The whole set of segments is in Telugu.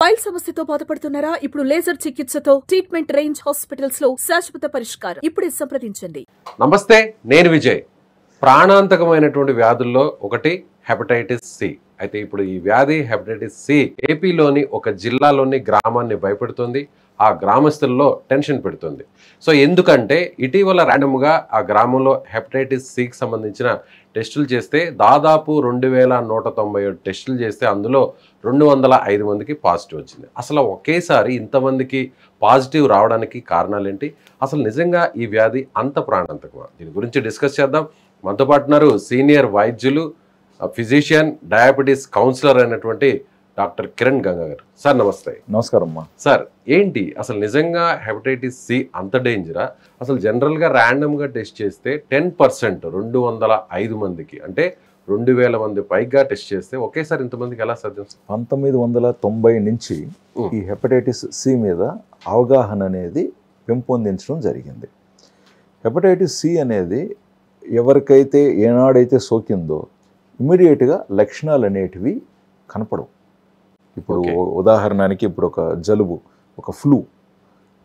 పైల్ సమస్యతో బాధపడుతున్నారా? ఇప్పుడు లేజర్ చికిత్సతో ట్రీట్మెంట్ రేంజ్ హాస్పిటల్స్ లో శాశ్వత పరిష్కారం. ఇప్పుడే సంప్రదించండి. నమస్తే, నేను విజయ్. ప్రాణాంతకమైనటువంటి వ్యాధుల్లో ఒకటి హెపటైటిస్ సి. అయితే ఇప్పుడు ఈ వ్యాధి హెపటైటిస్ సి ఏపీలోని ఒక జిల్లాలోని గ్రామాన్ని భయపెడుతుంది. ఆ గ్రామస్తుల్లో టెన్షన్ పెడుతుంది. సో ఎందుకంటే ఇటీవల ర్యాండమ్గా ఆ గ్రామంలో హెపటైటిస్ సికి సంబంధించిన టెస్టులు చేస్తే దాదాపు 2197 టెస్టులు చేస్తే అందులో 205 మందికి పాజిటివ్ వచ్చింది. అసలు ఒకేసారి ఇంతమందికి పాజిటివ్ రావడానికి కారణాలు ఏంటి? అసలు నిజంగా ఈ వ్యాధి అంత ప్రాణాంతకమా? దీని గురించి డిస్కస్ చేద్దాం. మనతో పాటు ఉన్నారు సీనియర్ వైద్యులు, ఫిజిషియన్, డయాబెటీస్ కౌన్సిలర్ అయినటువంటి డాక్టర్ కిరణ్ గంగా గారు. సార్ నమస్తే. నమస్కారం అమ్మా. సార్, ఏంటి అసలు నిజంగా హెపటైటిస్ సి అంత డేంజరా? అసలు జనరల్గా ర్యాండమ్గా టెస్ట్ చేస్తే 10% 205 మందికి అంటే 2000 మంది పైగా టెస్ట్ చేస్తే ఒకేసారి ఇంతమందికి ఎలా సాధ్యం? 1990 నుంచి ఈ హెపటైటిస్ సి మీద అవగాహన అనేది పెంపొందించడం జరిగింది. హెపటైటిస్ సి అనేది ఎవరికైతే ఏనాడైతే సోకిందో ఇమ్మీడియట్గా లక్షణాలు అనేటివి కనపడవు. ఇప్పుడు ఉదాహరణకి ఇప్పుడు ఒక జలుబు, ఒక ఫ్లూ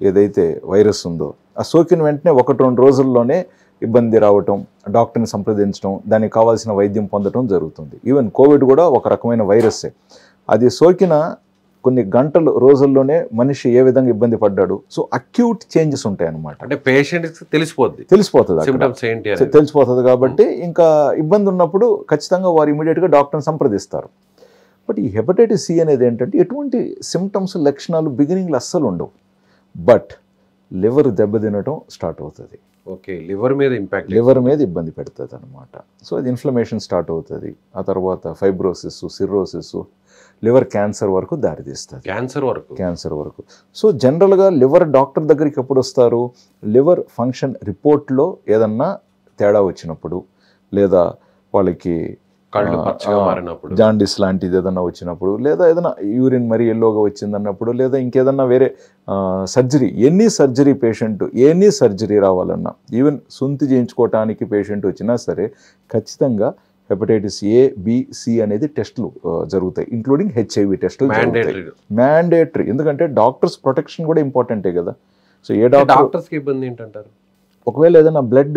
ఏదైతే వైరస్ ఉందో ఆ సోకిన వెంటనే 1-2 రోజుల్లోనే ఇబ్బంది రావటం, డాక్టర్ని సంప్రదించడం, దానికి కావాల్సిన వైద్యం పొందడం జరుగుతుంది. ఈవెన్ కోవిడ్ కూడా ఒక రకమైన వైరస్సే. అది సోకిన కొన్ని గంటలు రోజుల్లోనే మనిషి ఏ విధంగా ఇబ్బంది పడ్డాడు. సో అక్యూట్ చేంజెస్ ఉంటాయి అన్నమాట. అంటే పేషెంట్కి తెలిసిపోతుంది కాబట్టి ఇంకా ఇబ్బంది ఉన్నప్పుడు ఖచ్చితంగా వారు ఇమీడియట్గా డాక్టర్ని సంప్రదిస్తారు. బట్ ఈ హెపటైటిస్ సి అనేది ఏంటంటే ఎటువంటి సిమ్టమ్స్, లక్షణాలు బిగినింగ్లో అస్సలు ఉండవు. బట్ లివర్ దెబ్బతినటం స్టార్ట్ అవుతుంది. ఓకే, లివర్ మీద ఇబ్బంది పెడుతుంది అనమాట. సో అది ఇన్ఫ్లమేషన్ స్టార్ట్ అవుతుంది. ఆ తర్వాత ఫైబ్రోసిస్, సిర్రోసిస్, లివర్ క్యాన్సర్ వరకు దారితీస్తుంది. క్యాన్సర్ వరకు. సో జనరల్గా లివర్ డాక్టర్ దగ్గరికి ఎప్పుడు వస్తారు? లివర్ ఫంక్షన్ రిపోర్ట్లో ఏదన్నా తేడా వచ్చినప్పుడు, లేదా వాళ్ళకి జాండిస్ లాంటిది ఏదన్నా వచ్చినప్పుడు, లేదా ఏదైనా యూరిన్ మరీ ఎల్లోగా వచ్చింది అన్నప్పుడు, లేదా ఇంకేదన్నా వేరే సర్జరీ, ఎనీ సర్జరీ రావాలన్నా, ఈవెన్ సుంతి చేయించుకోవటానికి పేషెంట్ వచ్చినా సరే ఖచ్చితంగా హెపటైటిస్ ఏ, బి, సి అనేది టెస్టులు జరుగుతాయి. ఇంక్లూడింగ్ హెచ్ఐవి టెస్టులు మ్యాండేటరీ. ఎందుకంటే డాక్టర్స్ ప్రొటెక్షన్ కూడా ఇంపార్టెంటే కదా. సో ఏ డాక్టర్స్కి ఇబ్బంది ఏంటంటారు? ఒకవేళ ఏదైనా బ్లడ్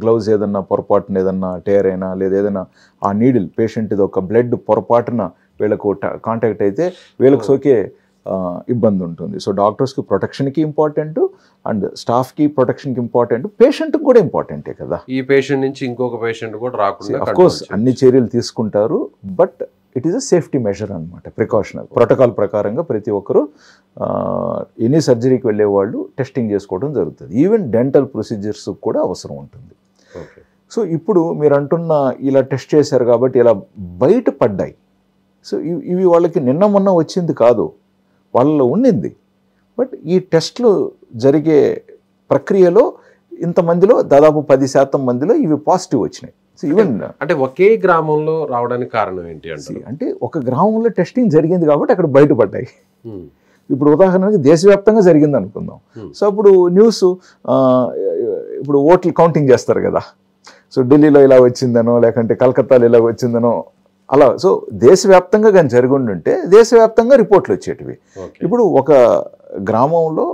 గ్లౌజ్ ఏదన్నా పొరపాటున ఏదన్నా టేర్ అయినా, లేదా ఏదైనా ఆ నీడిల్ పేషెంట్ ఇది ఒక బ్లడ్ పొరపాటున వీళ్ళకు కాంటాక్ట్ అయితే వీళ్ళకి సోకే ఇబ్బంది ఉంటుంది. సో డాక్టర్స్కి ప్రొటెక్షన్కి ఇంపార్టెంట్, అండ్ స్టాఫ్కి ప్రొటెక్షన్కి ఇంపార్టెంట్, పేషెంట్కి కూడా ఇంపార్టెంటే కదా. ఈ పేషెంట్ నుంచి ఇంకొక పేషెంట్ కూడా రాకుండా అఫ్కోర్స్ అన్ని చర్యలు తీసుకుంటారు. But it is a safety measure అనమాట, ప్రికాషనరీ ప్రోటోకాల్ ప్రకారంగా ప్రతి ఒక్కరూ ఎనీ సర్జరీకి వెళ్ళే వాళ్ళు టెస్టింగ్ చేసుకోవడం జరుగుతుంది. ఈవెన్ డెంటల్ ప్రొసీజర్స్ కూడా అవసరం ఉంటుంది. సో ఇప్పుడు మీరు అంటున్న ఇలా టెస్ట్ చేశారు కాబట్టి ఇలా బయటపడ్డాయి. సో ఇవి వాళ్ళకి నిన్న మొన్న వచ్చింది కాదు, వాళ్ళలో ఉండింది. బట్ ఈ టెస్ట్లు జరిగే ప్రక్రియలో ఇంతమందిలో దాదాపు 10% మందిలో ఇవి పాజిటివ్ వచ్చినాయి. ఈవెన్ అంటే ఒకే గ్రామంలో రావడానికి కారణం ఏంటి అంటే ఒక గ్రామంలో టెస్టింగ్ జరిగింది కాబట్టి అక్కడ బయటపడ్డాయి. ఇప్పుడు ఉదాహరణకి దేశవ్యాప్తంగా జరిగింది అనుకుందాం. సో అప్పుడు న్యూస్, ఇప్పుడు ఓట్లు కౌంటింగ్ చేస్తారు కదా. సో ఢిల్లీలో ఇలా వచ్చిందనో, లేకంటే కలకత్తాలో ఇలా వచ్చిందనో అలా. సో దేశవ్యాప్తంగా కానీ జరిగి ఉంటే దేశవ్యాప్తంగా రిపోర్ట్లు వచ్చేటివి. ఇప్పుడు ఒక గ్రామంలో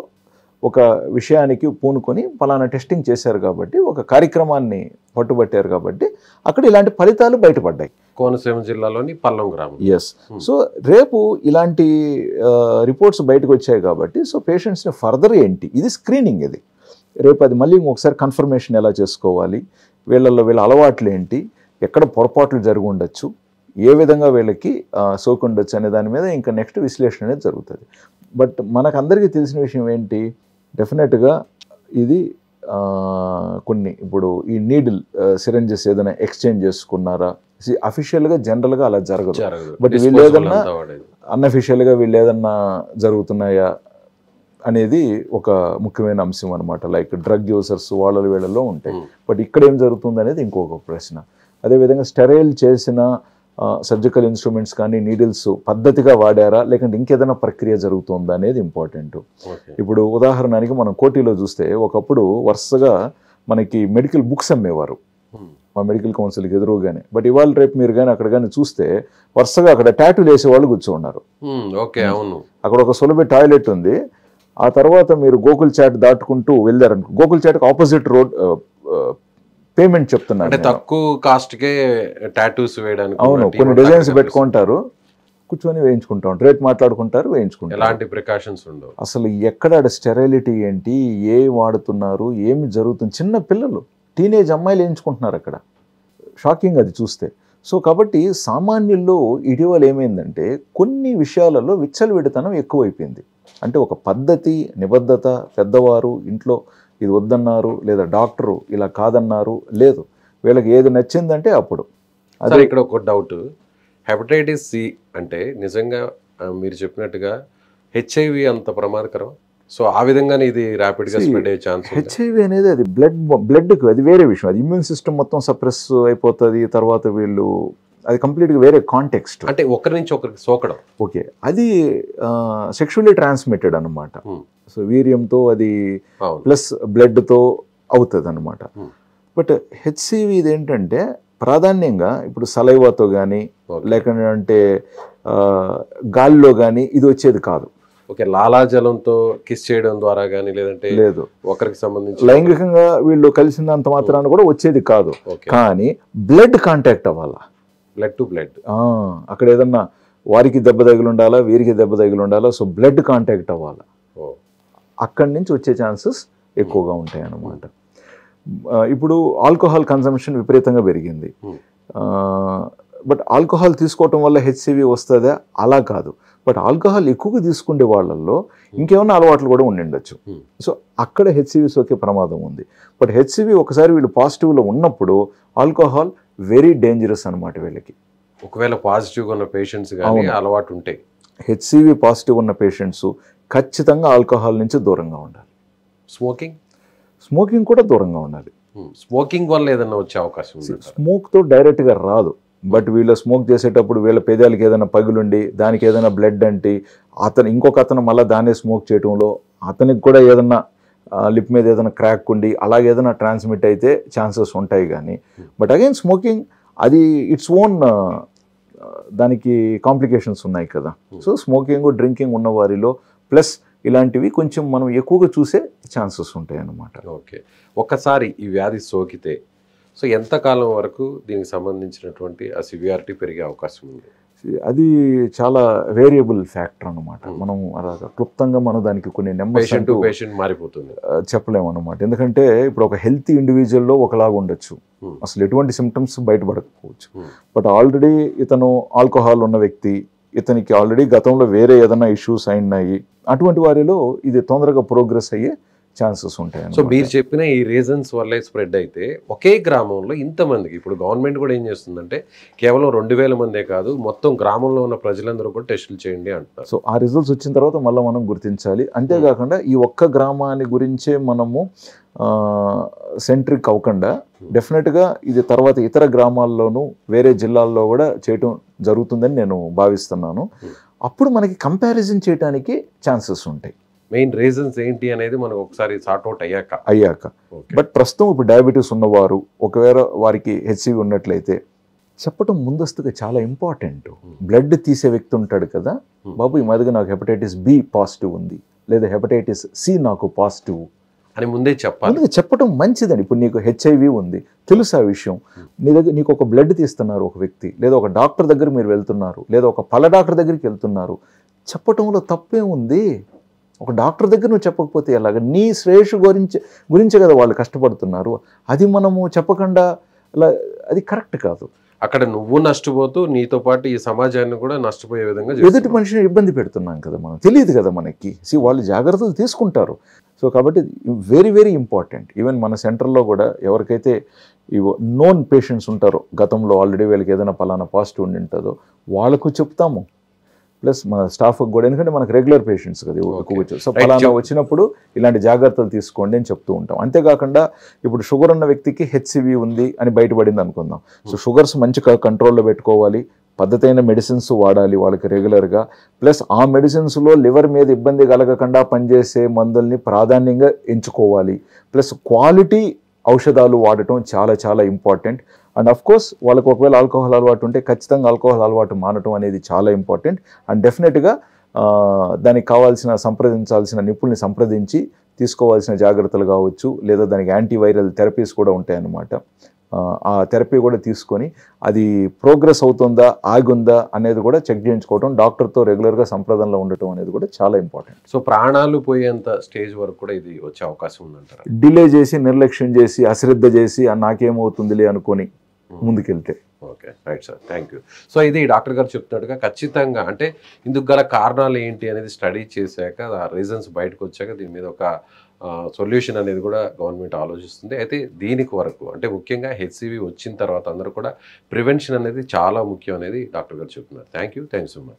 ఒక విషయానికి పూనుకొని పలానా టెస్టింగ్ చేశారు కాబట్టి, ఒక కార్యక్రమాన్ని పట్టుబట్టారు కాబట్టి అక్కడ ఇలాంటి ఫలితాలు బయటపడ్డాయి. కోనసీమ జిల్లాలోని పల్లం గ్రామం. ఎస్. సో రేపు ఇలాంటి రిపోర్ట్స్ బయటకు వచ్చాయి కాబట్టి సో పేషెంట్స్ని ఫర్దర్ ఏంటి, ఇది స్క్రీనింగ్. ఇది రేపు అది మళ్ళీ ఒకసారి కన్ఫర్మేషన్ ఎలా చేసుకోవాలి, వీళ్ళల్లో వీళ్ళ అలవాట్లు ఏంటి, ఎక్కడ పొరపాట్లు జరిగి ఉండొచ్చు, ఏ విధంగా వీళ్ళకి సోకి ఉండొచ్చు అనే దాని మీద ఇంకా నెక్స్ట్ విశ్లేషణ అనేది జరుగుతుంది. బట్ మనకందరికీ తెలిసిన విషయం ఏంటి, డెఫినెట్గా ఇది కొన్ని ఇప్పుడు ఈ నీడిల్ సిరంజెస్ ఏదైనా ఎక్స్చేంజ్ చేసుకున్నారా, అఫీషియల్గా జనరల్గా అలా జరగదు. బట్ వీళ్ళు ఏదన్నా అన్అఫీషియల్గా వీళ్ళు ఏదన్నా జరుగుతున్నాయా అనేది ఒక ముఖ్యమైన అంశం అనమాట. లైక్ డ్రగ్ యూజర్స్ వీళ్ళలో ఉంటాయి. బట్ ఇక్కడ ఏం జరుగుతుంది అనేది ఇంకొక ప్రశ్న. అదేవిధంగా స్టెరైల్ చేసిన సర్జికల్ ఇన్స్ట్రుమెంట్స్ కానీ నీడిల్స్ పద్ధతిగా వాడారా, లేకుంటే ఇంకేదైనా ప్రక్రియ జరుగుతుందా అనేది ఇంపార్టెంట్. ఇప్పుడు ఉదాహరణకి మనం కోటిలో చూస్తే ఒకప్పుడు వరుసగా మనకి మెడికల్ బుక్స్ అమ్మేవారు. మా మెడికల్ కౌన్సిల్కి ఎదురుగానే. బట్ ఇవాళ రేపు మీరు కానీ అక్కడ కానీ చూస్తే వరుసగా అక్కడ టాటూలు వేసేవాళ్ళు కూర్చోన్నారు. ఓకే, అవును. అక్కడ ఒక సులభ టాయిలెట్ ఉంది. ఆ తర్వాత మీరు గోకుల్ చాట్ దాటుకుంటూ వెళ్ళారనుకో, గోకుల్ చాట్కి ఆపోజిట్ రోడ్ పేమెంట్ చెప్తున్నారు. అంటే తక్కువ కాస్ట్కే టాటూస్ వేయడానికి అవును, కొన్ని డిజైన్స్ పెట్టుకుంటారు, కూర్చొని వేయించుకుంటాం, రేట్ మాట్లాడుకుంటారు, వేయించుకుంటారు. ఎలాంటి ప్రికాషన్స్ ఉండవు. అసలు ఎక్కడ స్టెరైలిటీ ఏంటి, ఏ వాడుతున్నారు, ఏమి జరుగుతుంది, చిన్న పిల్లలు టీనేజ్ అమ్మాయిలు వేయించుకుంటున్నారు అక్కడ. షాకింగ్ అది చూస్తే. సో కాబట్టి సామాన్యుల్లో ఇటీవల ఏమైందంటే కొన్ని విషయాలలో విచ్చలవిడితనం ఎక్కువైపోయింది. అంటే ఒక పద్ధతి, నిబద్ధత, పెద్దవారు ఇంట్లో ఇది వద్దన్నారు, లేదా డాక్టరు ఇలా కాదన్నారు, లేదు, వీళ్ళకి ఏది నచ్చిందంటే అప్పుడు. అదే ఇక్కడ ఒక డౌట్, హెపటైటిస్ సి అంటే నిజంగా మీరు చెప్పినట్టుగా హెచ్ఐవి అంత ప్రమాదకరం? సో ఆ విధంగానే ఇది ర్యాపిడ్గా స్ప్రెడ్ అయ్యే ఛాన్స్? హెచ్ఐవి అనేది అది బ్లడ్కి అది వేరే విషయం, అది ఇమ్యూన్ సిస్టమ్ మొత్తం సప్రెస్ అయిపోతుంది. తర్వాత వీళ్ళు అది కంప్లీట్గా వేరే కాంటెక్స్ట్. అంటే ఒకరి నుంచి ఒకరికి సోకడం. ఓకే, అది సెక్షువల్లీ ట్రాన్స్మిటెడ్ అనమాట. సో వీర్యంతో అది ప్లస్ బ్లడ్తో అవుతుంది అనమాట. బట్ హెచ్సివి ఇది ఏంటంటే ప్రాధాన్యంగా ఇప్పుడు సలైవాతో కానీ లేకుంటే గాలిలో కానీ ఇది వచ్చేది కాదు. ఓకే, లాలాజలంతో కిస్ చేయడం ద్వారా కానీ లేదంటే లేదు, ఒకరికి సంబంధించి లైంగికంగా వీళ్ళు కలిసినంత మాత్రాన కూడా వచ్చేది కాదు. కానీ బ్లడ్ కాంటాక్ట్ అవ్వాలా, బ్లడ్ టు బ్లడ్. అక్కడ ఏదన్నా వారికి దెబ్బ తగిలి ఉండాలా, వీరికి దెబ్బ తగిలి ఉండాలా. సో బ్లడ్ కాంటాక్ట్ అవ్వాలా, అక్కడి నుంచి వచ్చే ఛాన్సెస్ ఎక్కువగా ఉంటాయి అన్నమాట. ఇప్పుడు ఆల్కహాల్ కన్సంప్షన్ విపరీతంగా పెరిగింది. బట్ ఆల్కహాల్ తీసుకోవటం వల్ల హెచ్సివి వస్తుందా? అలా కాదు. బట్ ఆల్కహాల్ ఎక్కువగా తీసుకునే వాళ్ళల్లో ఇంకేమైనా అలవాట్లు కూడా ఉండిండొచ్చు. సో అక్కడ హెచ్సివి సోకే ప్రమాదం ఉంది. బట్ హెచ్సివి ఒకసారి వీళ్ళు పాజిటివ్లో ఉన్నప్పుడు ఆల్కహాల్ వెరీ డేంజరస్ అనమాట వీళ్ళకి. ఒకవేళ పాజిటివ్గా ఉన్న పేషెంట్స్ కానీ అలవాటు ఉంటాయి, హెచ్సివి పాజిటివ్ ఉన్న పేషెంట్స్ ఖచ్చితంగా ఆల్కహాల్ నుంచి దూరంగా ఉండాలి. స్మోకింగ్ కూడా దూరంగా ఉండాలి. స్మోకింగ్ వల్ల ఏదైనా వచ్చే అవకాశం ఉంది? స్మోక్తో డైరెక్ట్గా రాదు. బట్ వీళ్ళు స్మోక్ చేసేటప్పుడు వీళ్ళ పెదాలకి ఏదైనా పగులుండి దానికి ఏదైనా బ్లడ్ అంటి ఇంకొక అతను మళ్ళీ దాన్నే స్మోక్ చేయడంలో అతనికి కూడా ఏదన్నా లిప్ మీద ఏదైనా క్రాక్ ఉండి అలాగే ఏదైనా ట్రాన్స్మిట్ అయితే ఛాన్సెస్ ఉంటాయి. కానీ బట్ అగైన్ స్మోకింగ్ అది ఇట్స్ ఓన్ దానికి కాంప్లికేషన్స్ ఉన్నాయి కదా. సో స్మోకింగ్ డ్రింకింగ్ ఉన్న వారిలో ప్లస్ ఇలాంటివి కొంచెం మనం ఎక్కువగా చూసే ఛాన్సెస్ ఉంటాయి అన్నమాట. ఓకే, ఒక్కసారి ఈ వ్యాధి సోకితే సో ఎంతకాలం వరకు దీనికి సంబంధించినటువంటి ఆ సివియారిటీ పెరిగే అవకాశం ఉంది? అది చాలా వేరియబుల్ ఫ్యాక్టర్ అనమాట. మనం అలాగా క్లుప్తంగా మనం దానికి కొన్ని నెంబర్స్ మారిపోతుంది చెప్పలేము అనమాట. ఎందుకంటే ఇప్పుడు ఒక హెల్తీ ఇండివిజువల్లో ఒకలాగా ఉండొచ్చు, అసలు ఎటువంటి సిమ్టమ్స్ బయటపడకపోవచ్చు. బట్ ఆల్రెడీ ఇతను ఆల్కహాల్ ఉన్న వ్యక్తి, ఇతనికి ఆల్రెడీ గతంలో వేరే ఏదైనా ఇష్యూస్ అయినాయి, అటువంటి వారిలో ఇది తొందరగా ప్రోగ్రెస్ అయ్యే ఛాన్సెస్ ఉంటాయి. సో మీరు చెప్పిన ఈ రీజన్స్ వల్లే స్ప్రెడ్ అయితే ఒకే గ్రామంలో ఇంతమందికి ఇప్పుడు గవర్నమెంట్ కూడా ఏం చేస్తుందంటే కేవలం 2000 మందే కాదు మొత్తం గ్రామంలో ఉన్న ప్రజలందరూ కూడా టెస్టులు చేయండి అంటారు. సో ఆ రిజల్ట్స్ వచ్చిన తర్వాత మళ్ళీ మనం గుర్తించాలి. అంతేకాకుండా ఈ ఒక్క గ్రామాన్ని గురించే మనము సెంట్రిక్ అవ్వకుండా డెఫినెట్గా ఇది తర్వాత ఇతర గ్రామాల్లోనూ వేరే జిల్లాల్లో కూడా చేయటం జరుగుతుందని నేను భావిస్తున్నాను. అప్పుడు మనకి కంపారిజన్ చేయడానికి ఛాన్సెస్ ఉంటాయి. మెయిన్ రీజన్స్ ఏంటి అనేది మనకు ఒకసారి సార్ట్అవుట్ అయ్యాక. బట్ ప్రస్తుతం ఇప్పుడు డయాబెటీస్ ఉన్నవారు ఒకవేళ వారికి హెచ్సివి ఉన్నట్లయితే చెప్పటం ముందస్తుగా చాలా ఇంపార్టెంట్. బ్లడ్ తీసే వ్యక్తి ఉంటాడు కదా, బాబు ఈ మాదిరిగా నాకు హెపటైటిస్ బి పాజిటివ్ ఉంది లేదా హెపటైటిస్ సి నాకు పాజిటివ్ అని ముందే చెప్పడం మంచిదండి. ఇప్పుడు నీకు హెచ్ఐవి ఉంది తెలుసు ఆ విషయం, నీకు ఒక బ్లడ్ తీస్తున్నారు ఒక వ్యక్తి, లేదా ఒక డాక్టర్ దగ్గర మీరు వెళ్తున్నారు, లేదా ఒక పళ్ళ డాక్టర్ దగ్గరికి వెళ్తున్నారు, చెప్పటంలో తప్పే ఉంది. ఒక డాక్టర్ దగ్గర నువ్వు చెప్పకపోతే ఎలాగ? నీ శ్రేయస్సు గురించే కదా వాళ్ళు కష్టపడుతున్నారు. అది మనము చెప్పకుండా అది కరెక్ట్ కాదు. అక్కడ నువ్వు నష్టపోతూ నీతో పాటు ఈ సమాజాన్ని కూడా నష్టపోయే విధంగా ఎదుటి మనిషిని ఇబ్బంది పెడుతున్నాం కదా, మనం తెలియదు కదా మనకి. వాళ్ళు జాగ్రత్తలు తీసుకుంటారు. సో కాబట్టి వెరీ వెరీ ఇంపార్టెంట్. ఈవెన్ మన సెంటర్లో కూడా ఎవరికైతే ఈ నోన్ పేషెంట్స్ ఉంటారో, గతంలో ఆల్రెడీ వీళ్ళకి ఏదైనా పలానా పాజిటివ్ ఉండి ఉంటుందో వాళ్ళకు చెప్తాము. ప్లస్ మన స్టాఫ్కి కూడా, ఎందుకంటే మనకు రెగ్యులర్ పేషెంట్స్ కదా ఎక్కువ. సో పలానా వచ్చినప్పుడు ఇలాంటి జాగ్రత్తలు తీసుకోండి అని చెప్తూ ఉంటాం. అంతేకాకుండా ఇప్పుడు షుగర్ ఉన్న వ్యక్తికి హెచ్సివి ఉంది అని బయటపడింది అనుకుందాం. సో షుగర్స్ మంచి కంట్రోల్లో పెట్టుకోవాలి, పద్ధతైన మెడిసిన్స్ వాడాలి వాళ్ళకి రెగ్యులర్గా. ప్లస్ ఆ మెడిసిన్స్లో లివర్ మీద ఇబ్బంది కలగకుండా పనిచేసే మందుల్ని ప్రాధాన్యంగా ఎంచుకోవాలి. ప్లస్ క్వాలిటీ ఔషధాలు వాడటం చాలా చాలా ఇంపార్టెంట్. అండ్ అఫ్ కోర్స్ వాళ్ళకి ఒకవేళ ఆల్కహాల్ అలవాటు ఉంటే ఖచ్చితంగా ఆల్కహాల్ అలవాటు మానటం అనేది చాలా ఇంపార్టెంట్. అండ్ డెఫినెట్గా దానికి కావాల్సిన సంప్రదించాల్సిన నిపుణుల్ని సంప్రదించి తీసుకోవాల్సిన జాగ్రత్తలు కావచ్చు, లేదా దానికి యాంటీవైరల్ థెరపీస్ కూడా ఉంటాయన్నమాట. ఆ థెరపీ కూడా తీసుకొని అది ప్రోగ్రెస్ అవుతుందా ఆగుందా అనేది కూడా చెక్ చేయించుకోవడం, డాక్టర్తో రెగ్యులర్గా సంప్రదంలో ఉండటం అనేది కూడా చాలా ఇంపార్టెంట్. సో ప్రాణాలు పోయేంత స్టేజ్ వరకు కూడా ఇది వచ్చే అవకాశం ఉందంటారా? డిలే చేసి, నిర్లక్ష్యం చేసి, అశ్రద్ధ చేసి నాకేమవుతుందిలే అనుకొని ముందుకెళ్తే. Okay, right sir, thank you. So ఇది డాక్టర్ గారు చెప్తున్నట్టుగా ఖచ్చితంగా అంటే ఇందుకు గల కారణాలు ఏంటి అనేది స్టడీ చేశాక, ఆ రీజన్స్ బయటకు వచ్చాక దీని మీద ఒక సొల్యూషన్ అనేది కూడా గవర్నమెంట్ ఆలోచిస్తుంది. అయితే దీనికి వరకు అంటే ముఖ్యంగా హెచ్సివి వచ్చిన తర్వాత అందరూ కూడా ప్రివెన్షన్ అనేది చాలా ముఖ్యం అనేది డాక్టర్ గారు చెప్తున్నారు. Thank you so much.